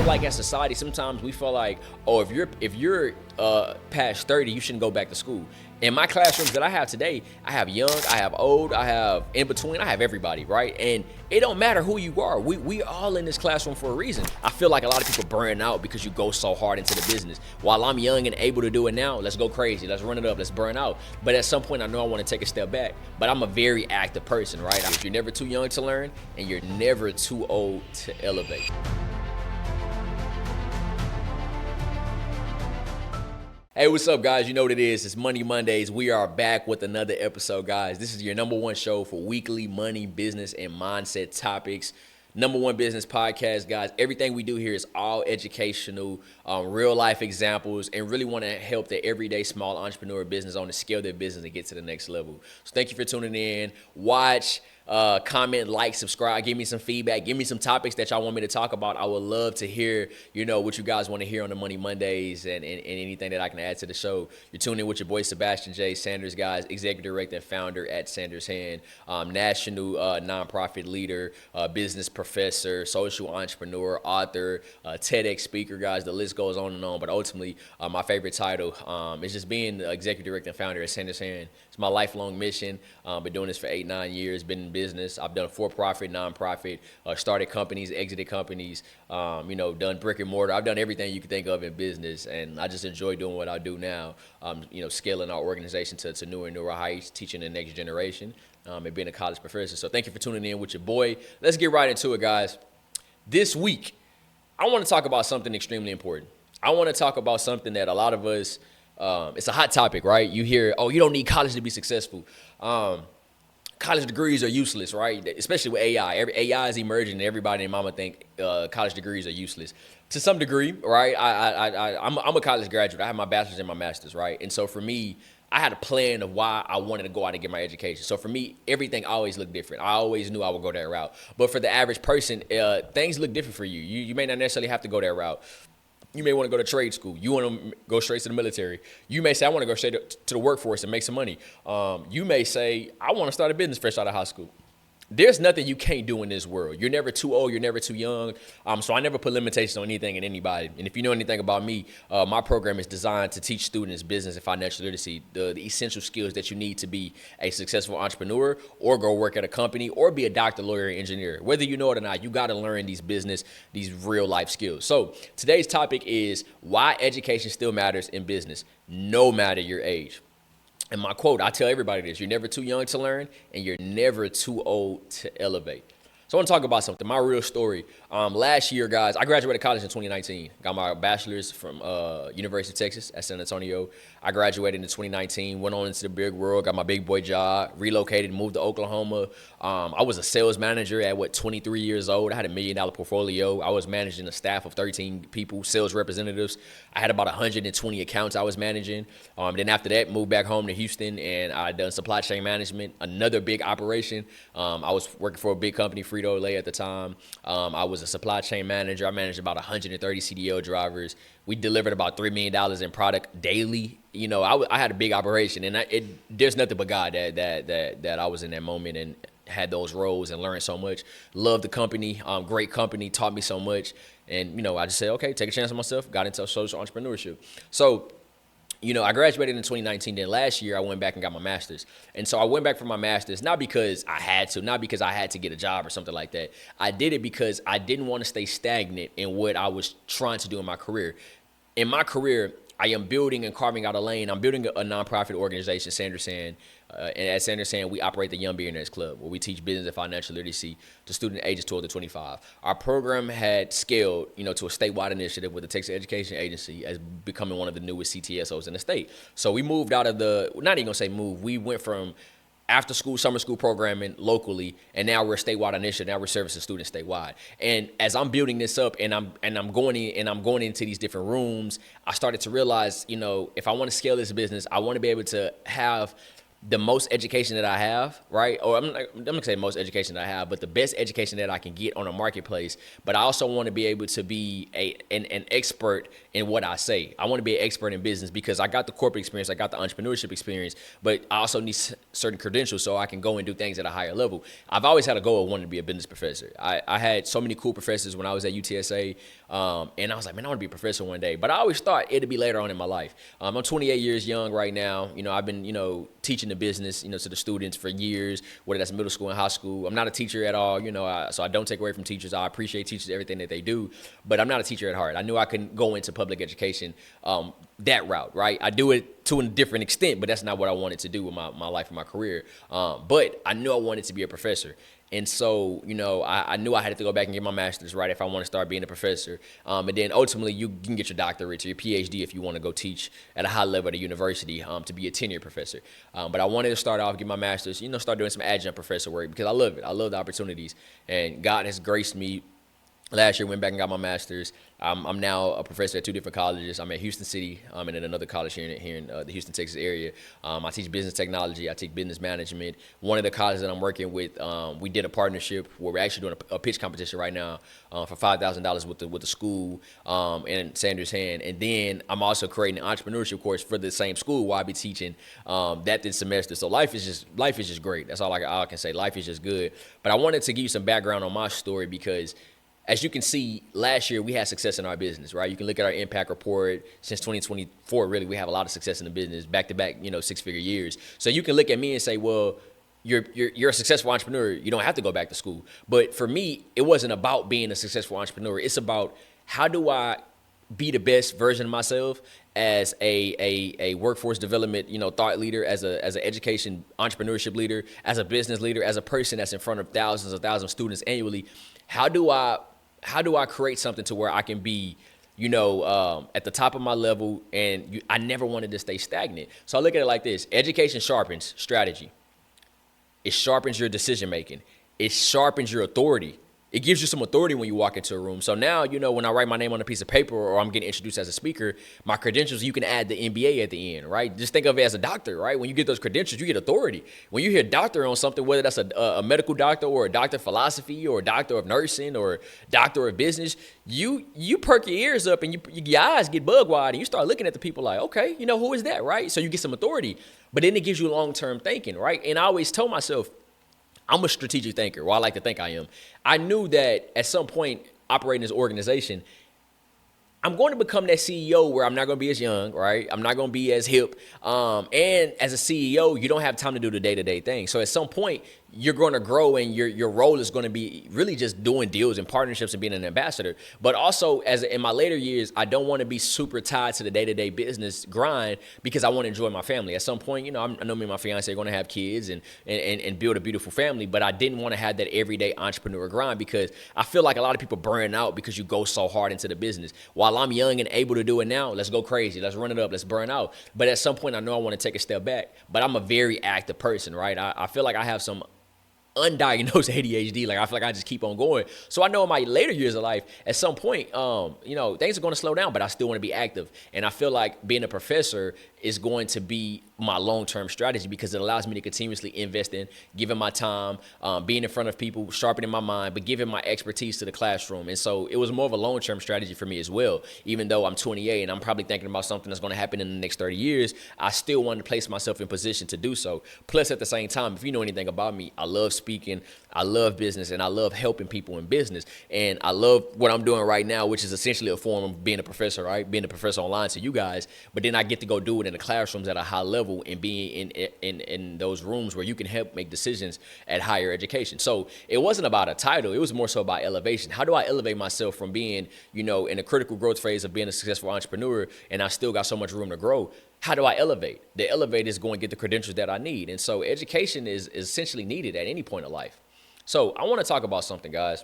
feel like as society, sometimes we feel like, oh, if you're past 30, you shouldn't go back to school. In my classrooms that I have today, I have young, I have old, I have in between, I have everybody, right? And it don't matter who you are. We all in this classroom for a reason. I feel like a lot of people burn out because you go so hard into the business. While I'm young and able to do it now, let's go crazy, let's run it up, let's burn out. But at some point, I know I want to take a step back. But I'm a very active person, right? You're never too young to learn, and you're never too old to elevate. Hey, what's up, guys? You know what it is. It's Money Mondays. We are back with another episode, guys. This is your number one show for weekly money, business, and mindset topics. Number one business podcast, guys. Everything we do here is all educational, real life examples, and really want to help the everyday small entrepreneur business owner scale their business and get to the next level. So thank you for tuning in. Watch, comment, like, subscribe, give me some feedback, give me some topics that y'all want me to talk about. I would love to hear, what you guys want to hear on the Money Mondays and anything that I can add to the show. You're tuning in with your boy Sebastian J. Sanders, guys, executive director and founder at Sanders Hand, national nonprofit leader, business professor, social entrepreneur, author, TEDx speaker, guys. The list goes on and on. But ultimately, my favorite title is just being the executive director and founder at Sanders Hand. It's my lifelong mission. Been doing this for 8-9 years. Been in business. I've done for-profit, nonprofit, started companies, exited companies, done brick and mortar. I've done everything you can think of in business, and I just enjoy doing what I do now, scaling our organization to newer and newer heights, teaching the next generation, and being a college professor. So thank you for tuning in with your boy. Let's get right into it, guys. This week, I want to talk about something extremely important. I want to talk about something that a lot of us, it's a hot topic, right? You hear, oh, you don't need college to be successful. College degrees are useless, right? Especially with AI. AI is emerging, and everybody and mama think college degrees are useless. To some degree, right? I'm a college graduate. I have my bachelor's and my master's, right? And so for me, I had a plan of why I wanted to go out and get my education. So for me, everything always looked different. I always knew I would go that route. But for the average person, things look different for you. You may not necessarily have to go that route. You may want to go to trade school. You want to go straight to the military. You may say, I want to go straight to the workforce and make some money. You may say, I want to start a business fresh out of high school. There's nothing you can't do in this world. You're never too old. You're never too young. So I never put limitations on anything and anybody. And if you know anything about me, my program is designed to teach students business and financial literacy, the essential skills that you need to be a successful entrepreneur or go work at a company or be a doctor, lawyer, engineer. Whether you know it or not, you got to learn these real life skills. So today's topic is why education still matters in business, no matter your age. And my quote, I tell everybody this: you're never too young to learn, and you're never too old to elevate. So I want to talk about something, my real story. Last year, guys, I graduated college in 2019. Got my bachelor's from University of Texas at San Antonio. I graduated in 2019, went on into the big world, got my big boy job, relocated, moved to Oklahoma. I was a sales manager at 23 years old. I had $1 million portfolio. I was managing a staff of 13 people, sales representatives. I had about 120 accounts I was managing. Then after that, moved back home to Houston, and I done supply chain management, another big operation. I was working for a big company, Frito-Lay at the time. I was a supply chain manager. I managed about 130 CDL drivers. We delivered about $3 million in product daily. I had a big operation, and there's nothing but God that I was in that moment and had those roles and learned so much. Loved the company, great company, taught me so much. And, I just said, okay, take a chance on myself, got into social entrepreneurship. So, I graduated in 2019. Then last year, I went back and got my master's. And so I went back for my master's, not because I had to get a job or something like that. I did it because I didn't want to stay stagnant in what I was trying to do in my career. In my career, I am building and carving out a lane. I'm building a nonprofit organization, Sanders Hand. And at Sanders Hand, we operate the Young Billionaires Club, where we teach business and financial literacy to students ages 12 to 25. Our program had scaled, to a statewide initiative with the Texas Education Agency as becoming one of the newest CTSOs in the state. So we moved out of not even gonna say move, we went from after school, summer school programming locally, and now we're a statewide initiative. Now we're servicing students statewide. And as I'm building this up, and I'm going into these different rooms, I started to realize, if I want to scale this business, I want to be able to have the most education that I have, right? Or I'm gonna say most education that I have, but the best education that I can get on a marketplace. But I also want to be able to be an expert in what I say. I want to be an expert in business because I got the corporate experience, I got the entrepreneurship experience, but I also need certain credentials so I can go and do things at a higher level. I've always had a goal of wanting to be a business professor. I had so many cool professors when I was at UTSA, and I was like, man, I want to be a professor one day. But I always thought it'd be later on in my life. I'm 28 years young right now. I've been, teaching the business, to the students for years, whether that's middle school and high school. I'm not a teacher at all, so I don't take away from teachers. I appreciate teachers, everything that they do, but I'm not a teacher at heart. I knew I couldn't go into public education that route, right? I do it to a different extent, but that's not what I wanted to do with my life and my career. But I knew I wanted to be a professor. And so, I knew I had to go back and get my master's, right, if I want to start being a professor. And then ultimately, you can get your doctorate or your PhD if you want to go teach at a high level at a university to be a tenured professor. But I wanted to start off, get my master's, start doing some adjunct professor work because I love it. I love the opportunities. And God has graced me. Last year, went back and got my master's. I'm now a professor at two different colleges. I'm at Houston City and at another college here in the Houston, Texas area. I teach business technology. I teach business management. One of the colleges that I'm working with, we did a partnership where we're actually doing a pitch competition right now for $5,000 with the school and Sanders Hand. And then I'm also creating an entrepreneurship course for the same school where I'll be teaching that this semester. So life is just great. That's all I can say. Life is just good. But I wanted to give you some background on my story because, as you can see, last year we had success in our business, right? You can look at our impact report. Since 2024, really, we have a lot of success in the business, back-to-back, six-figure years. So you can look at me and say, well, you're a successful entrepreneur. You don't have to go back to school. But for me, it wasn't about being a successful entrepreneur. It's about how do I be the best version of myself as a workforce development, thought leader, as an education entrepreneurship leader, as a business leader, as a person that's in front of thousands of students annually. How do I create something to where I can be, at the top of my level, and I never wanted to stay stagnant. So I look at it like this. Education sharpens strategy. It sharpens your decision making. It sharpens your authority. It gives you some authority when you walk into a room. So now, when I write my name on a piece of paper or I'm getting introduced as a speaker, my credentials, you can add the MBA at the end, right? Just think of it as a doctor, right? When you get those credentials, you get authority. When you hear doctor on something, whether that's a medical doctor or a doctor of philosophy or a doctor of nursing or doctor of business, you perk your ears up and your eyes get bug wide and you start looking at the people like, okay, who is that, right? So you get some authority. But then it gives you long-term thinking, right? And I always tell myself, I'm a strategic thinker. Well, I like to think I am. I knew that at some point operating this organization, I'm going to become that CEO where I'm not going to be as young, right? I'm not going to be as hip. And as a CEO, you don't have time to do the day-to-day thing. So at some point, you're going to grow and your role is going to be really just doing deals and partnerships and being an ambassador. But also, as in my later years, I don't want to be super tied to the day-to-day business grind because I want to enjoy my family. At some point, I know me and my fiance are going to have kids and build a beautiful family, but I didn't want to have that everyday entrepreneur grind because I feel like a lot of people burn out because you go so hard into the business. While I'm young and able to do it now, let's go crazy. Let's run it up. Let's burn out. But at some point, I know I want to take a step back, but I'm a very active person, right? I feel like I have some undiagnosed ADHD. Like I feel like I just keep on going. So I know in my later years of life, at some point, things are going to slow down, but I still want to be active. And I feel like being a professor is going to be my long-term strategy because it allows me to continuously invest in giving my time, being in front of people, sharpening my mind, but giving my expertise to the classroom. And so it was more of a long-term strategy for me as well. Even though I'm 28 and I'm probably thinking about something that's going to happen in the next 30 years, I still wanted to place myself in position to do so. Plus, at the same time, if you know anything about me, I love speaking, I love business, and I love helping people in business. And I love what I'm doing right now, which is essentially a form of being a professor, right? Being a professor online to you guys, but then I get to go do it in the classrooms at a high level and being in those rooms where you can help make decisions at higher education. So it wasn't about a title. It was more so about elevation. How do I elevate myself from being, in a critical growth phase of being a successful entrepreneur and I still got so much room to grow? How do I elevate? The elevate is going to get the credentials that I need. And so education is essentially needed at any point of life. So I want to talk about something, guys.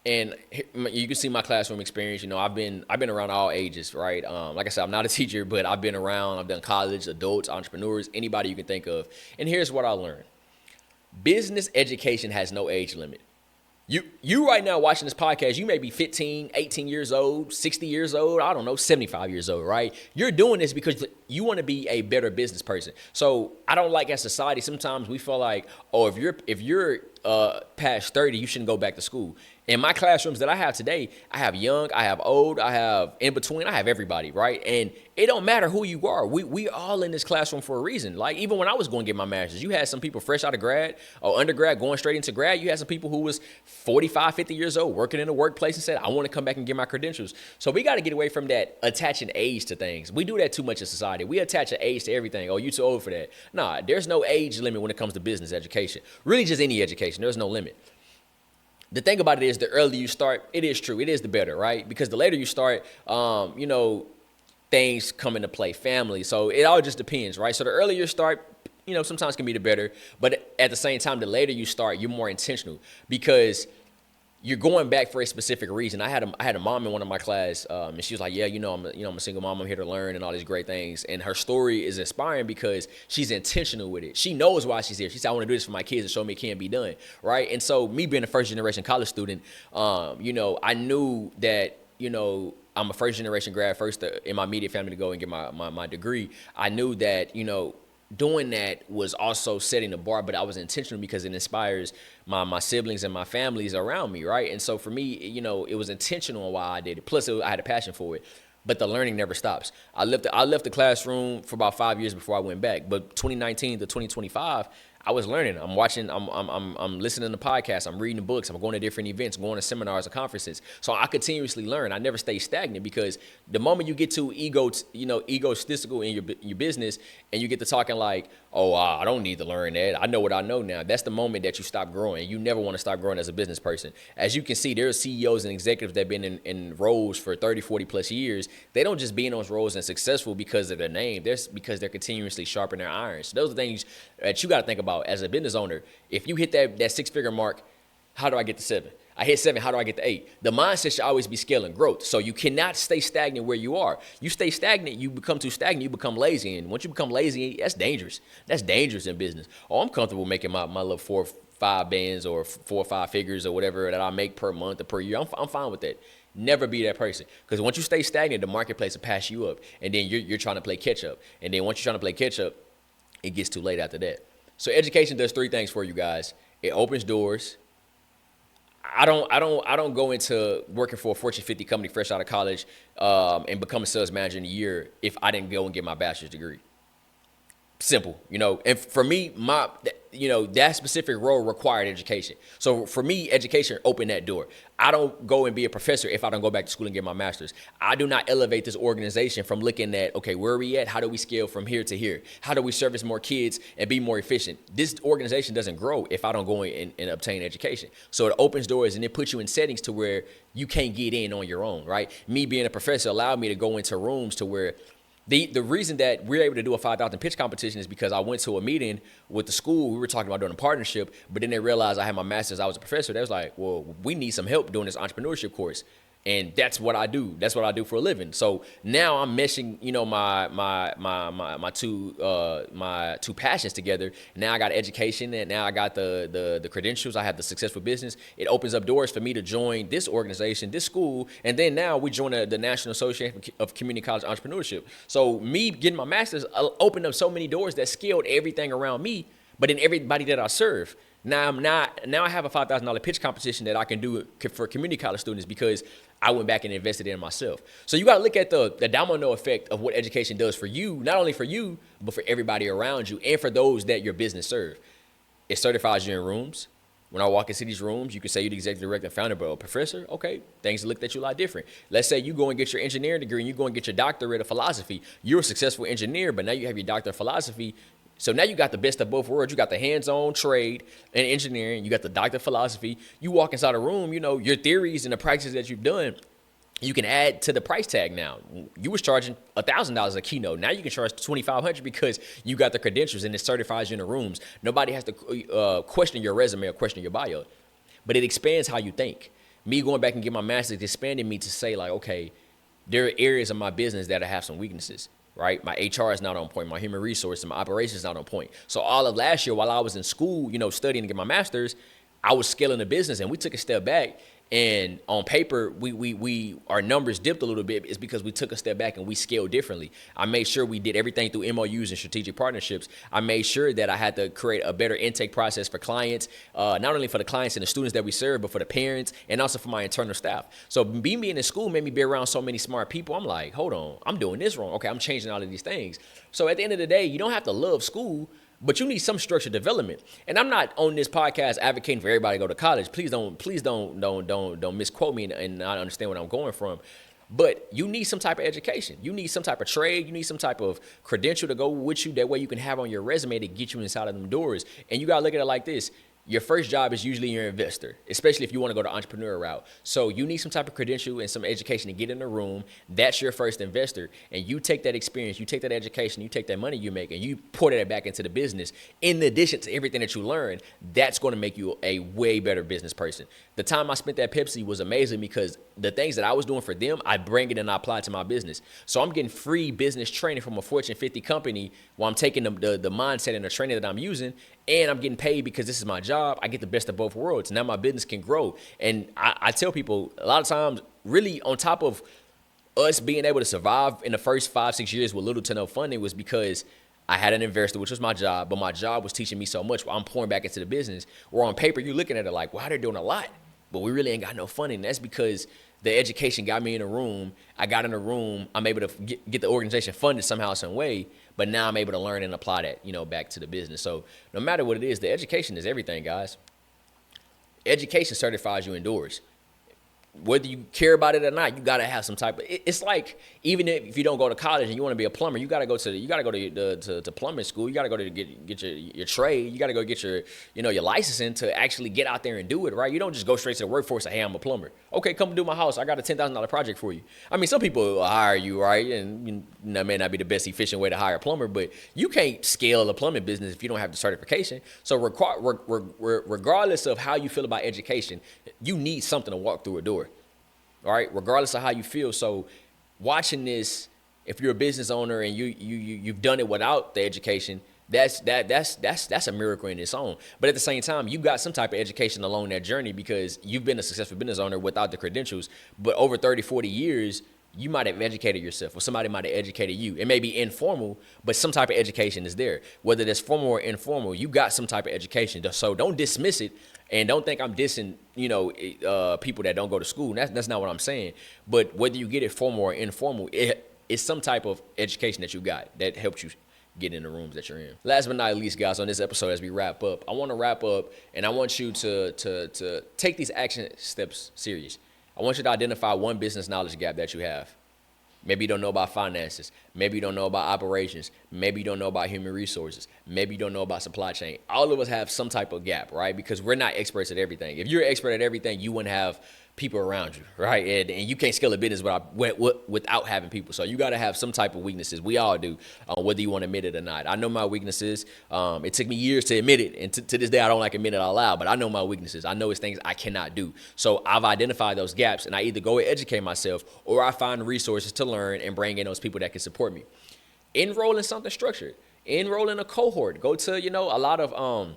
And you can see my classroom experience. I've been around all ages, right? Like I said, I'm not a teacher, but I've been around. I've done college, adults, entrepreneurs, anybody you can think of. And here's what I learned. Business education has no age limit. You right now watching this podcast, you may be 15, 18 years old, 60 years old, I don't know, 75 years old, right? You're doing this because You want to be a better business person. So I don't like, as society, sometimes we feel like, oh, if you're past 30, you shouldn't go back to school. In my classrooms that I have today, I have young, I have old, I have in between, I have everybody, right? And it don't matter who you are. We all in this classroom for a reason. Like, even when I was going to get my master's, you had some people fresh out of grad or undergrad going straight into grad. You had some people who was 45, 50 years old working in the workplace and said, I want to come back and get my credentials. So we got to get away from that attaching age to things. We do that too much in society. We attach an age to everything. Oh, you too old for that. Nah, there's no age limit when it comes to business education. Really, just any education. There's no limit. The thing about it is, the earlier you start, it is true. It is the better, right? Because the later you start, things come into play, family. So it all just depends, right? So the earlier you start, sometimes can be the better. But at the same time, the later you start, you're more intentional because you're going back for a specific reason. I had a mom in one of my class, and she was like, "Yeah, I'm a single mom. I'm here to learn and all these great things." And her story is inspiring because she's intentional with it. She knows why she's here. She said, "I want to do this for my kids and show me it can be done." Right? And so, me being a first generation college student, I knew that I'm a first generation grad, first in my immediate family to go and get my degree. I knew that doing that was also setting the bar, but I was intentional because it inspires my siblings and my families around me, right? And so for me, it was intentional why I did it. Plus, I had a passion for it. But the learning never stops. I left the classroom for about 5 years before I went back. But 2019 to 2025, I was learning. I'm watching. I'm listening to podcasts. I'm reading books. I'm going to different events, going to seminars and conferences. So I continuously learn. I never stay stagnant because the moment you get too egotistical in your business and you get to talking like, oh, I don't need to learn that. I know what I know now. That's the moment that you stop growing. You never want to stop growing as a business person. As you can see, there's CEOs and executives that have been in roles for 30, 40 plus years. They don't just be in those roles and successful because of their name. They're because they're continuously sharpening their irons. So those are things that you got to think about as a business owner. If you hit that six-figure mark, how do I get to 7? I hit 7, how do I get to 8? The mindset should always be scaling growth. So you cannot stay stagnant where you are. You stay stagnant, you become too stagnant, you become lazy. And once you become lazy, that's dangerous. That's dangerous in business. Oh, I'm comfortable making my little 4 or 5 bands or 4 or 5 figures or whatever that I make per month or per year. I'm fine with that. Never be that person. Because once you stay stagnant, the marketplace will pass you up. And then you're trying to play catch up. And then once you're trying to play catch up, it gets too late after that. So education does 3 things for you guys. It opens doors. I don't go into working for a Fortune 50 company fresh out of college and become a sales manager in a year if I didn't go and get my bachelor's degree. Simple, and for me, that specific role required education. So for me, education opened that door. I don't go and be a professor if I don't go back to school and get my master's. I do not elevate this organization from looking at, okay, where are we at? How do we scale from here to here? How do we service more kids and be more efficient? This organization doesn't grow if I don't go and obtain education. So it opens doors and it puts you in settings to where you can't get in on your own, right? Me being a professor allowed me to go into rooms to where the reason that we're able to do a 5,000 pitch competition is because I went to a meeting with the school. We were talking about doing a partnership, but then they realized I had my master's. I was a professor. They was like, well, we need some help doing this entrepreneurship course. And that's what I do. That's what I do for a living. So now I'm meshing, my two passions together. Now I got education, and now I got the credentials. I have the successful business. It opens up doors for me to join this organization, this school, and then now we join the National Association of Community College Entrepreneurship. So me getting my master's opened up so many doors that scaled everything around me, but in everybody that I serve. Now I have a $5,000 pitch competition that I can do for community college students because I went back and invested in myself. So you got to look at the domino effect of what education does for you, not only for you, but for everybody around you and for those that your business serve. It certifies you in rooms. When I walk into these rooms, you can say you're the executive director and founder, but a professor, okay, things look at you a lot different. Let's say you go and get your engineering degree and you go and get your doctorate of philosophy. You're a successful engineer, but now you have your doctorate of philosophy. So now you got the best of both worlds. You got the hands-on trade and engineering. You got the doctor of philosophy. You walk inside a room, your theories and the practices that you've done, you can add to the price tag now. You was charging $1,000 a keynote. Now you can charge $2,500 because you got the credentials and it certifies you in the rooms. Nobody has to question your resume or question your bio. But it expands how you think. Me going back and getting my master's expanded me to say like, okay, there are areas of my business that I have some weaknesses. Right? My HR is not on point. My human resources and my operations is not on point. So all of last year while I was in school, studying to get my master's, I was scaling the business and we took a step back And on paper, we our numbers dipped a little bit. It's because we took a step back and we scaled differently. I made sure we did everything through MOUs and strategic partnerships. I made sure that I had to create a better intake process for clients, not only for the clients and the students that we serve, but for the parents and also for my internal staff. So being in school made me be around so many smart people. I'm like, hold on, I'm doing this wrong. Okay, I'm changing all of these things. So at the end of the day, you don't have to love school, but you need some structured development. And I'm not on this podcast advocating for everybody to go to college. Please don't misquote me and not understand where I'm going from. But you need some type of education. You need some type of trade. You need some type of credential to go with you. That way you can have on your resume to get you inside of them doors. And you got to look at it like this. Your first job is usually your investor, especially if you want to go the entrepreneur route. So you need some type of credential and some education to get in the room. That's your first investor. And you take that experience, you take that education, you take that money you make, and you pour that back into the business. In addition to everything that you learn, that's going to make you a way better business person. The time I spent at Pepsi was amazing because the things that I was doing for them, I bring it and I apply it to my business. So I'm getting free business training from a Fortune 50 company while I'm taking the mindset and the training that I'm using, and I'm getting paid because this is my job. I get the best of both worlds. Now my business can grow. And I tell people a lot of times, really on top of us being able to survive in the first 5-6 years with little to no funding was because I had an investor, which was my job, but my job was teaching me so much while I'm pouring back into the business. Where on paper, you're looking at it like, wow, they're doing a lot, but we really ain't got no funding. That's because the education got me in a room. I got in a room. I'm able to get the organization funded somehow, some way. But now I'm able to learn and apply that, back to the business. So no matter what it is, the education is everything, guys. Education certifies you indoors. Whether you care about it or not, you gotta have some type of. It's like even if you don't go to college and you want to be a plumber, you gotta go to plumbing school. You gotta go to get your trade. You gotta go get your licensing to actually get out there and do it, right? You don't just go straight to the workforce and say, hey, I'm a plumber. Okay, come do my house. I got a $10,000 project for you. I mean, some people will hire you, right? And that may not be the best efficient way to hire a plumber, but you can't scale a plumbing business if you don't have the certification. So regardless of how you feel about education, you need something to walk through a door. All right, regardless of how you feel. So watching this, if you're a business owner and you've done it without the education, that's a miracle in its own. But at the same time, you got some type of education along that journey because you've been a successful business owner without the credentials. But over 30, 40 years, you might have educated yourself or somebody might have educated you. It may be informal, but some type of education is there. Whether that's formal or informal, you got some type of education. So don't dismiss it. And don't think I'm dissing, people that don't go to school. That's not what I'm saying. But whether you get it formal or informal, it's some type of education that you got that helps you get in the rooms that you're in. Last but not least, guys, on this episode, as we wrap up, I want to wrap up and I want you to take these action steps serious. I want you to identify one business knowledge gap that you have. Maybe you don't know about finances. Maybe you don't know about operations. Maybe you don't know about human resources. Maybe you don't know about supply chain. All of us have some type of gap, right? Because we're not experts at everything. If you're an expert at everything, you wouldn't have people around you, right? And you can't scale a business without having people. So you got to have some type of weaknesses. We all do, whether you want to admit it or not. I know my weaknesses. It took me years to admit it. And to this day, I don't like admit it out loud, but I know my weaknesses. I know it's things I cannot do. So I've identified those gaps and I either go and educate myself or I find resources to learn and bring in those people that can support me. Enroll in something structured. Enroll in a cohort. Go to, a lot of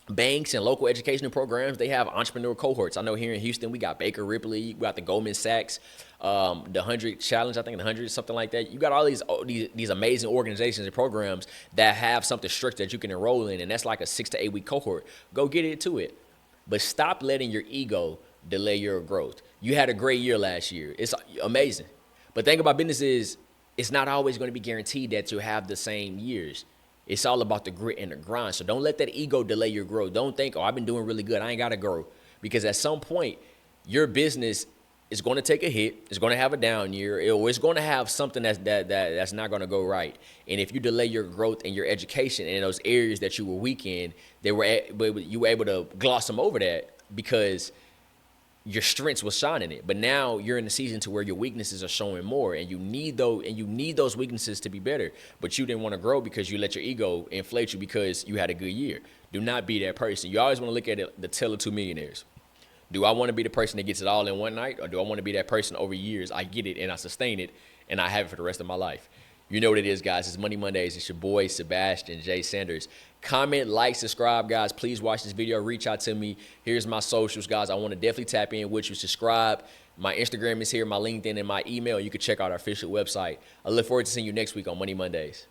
banks and local educational programs. They have entrepreneur cohorts. I know here in Houston, we got Baker Ripley, we got the Goldman Sachs, the 100 Challenge, I think the 100, something like that. You got all these amazing organizations and programs that have something structured that you can enroll in, and that's like a 6 to 8 week cohort. Go get into it. But stop letting your ego delay your growth. You had a great year last year. It's amazing. But the thing about business is, it's not always going to be guaranteed that you'll have the same years. It's all about the grit and the grind. So don't let that ego delay your growth. Don't think, I've been doing really good, I ain't got to grow. Because at some point, your business is going to take a hit. It's going to have a down year. It's going to have something that's not going to go right. And if you delay your growth and your education in those areas that you were weak in, you were able to gloss them over that because your strengths was shining it. But now you're in the season to where your weaknesses are showing more, and you need those weaknesses to be better. But you didn't want to grow because you let your ego inflate you because you had a good year. Do not be that person. You always want to look at it, the tale of two millionaires. Do I want to be the person that gets it all in one night, or do I want to be that person over years? I get it and I sustain it and I have it for the rest of my life. You know what it is, guys. It's Money Mondays. It's your boy, Sebastian J. Sanders. Comment, like, subscribe, guys. Please watch this video. Reach out to me. Here's my socials, guys. I want to definitely tap in with you. Subscribe. My Instagram is here, my LinkedIn, and my email. You can check out our official website. I look forward to seeing you next week on Money Mondays.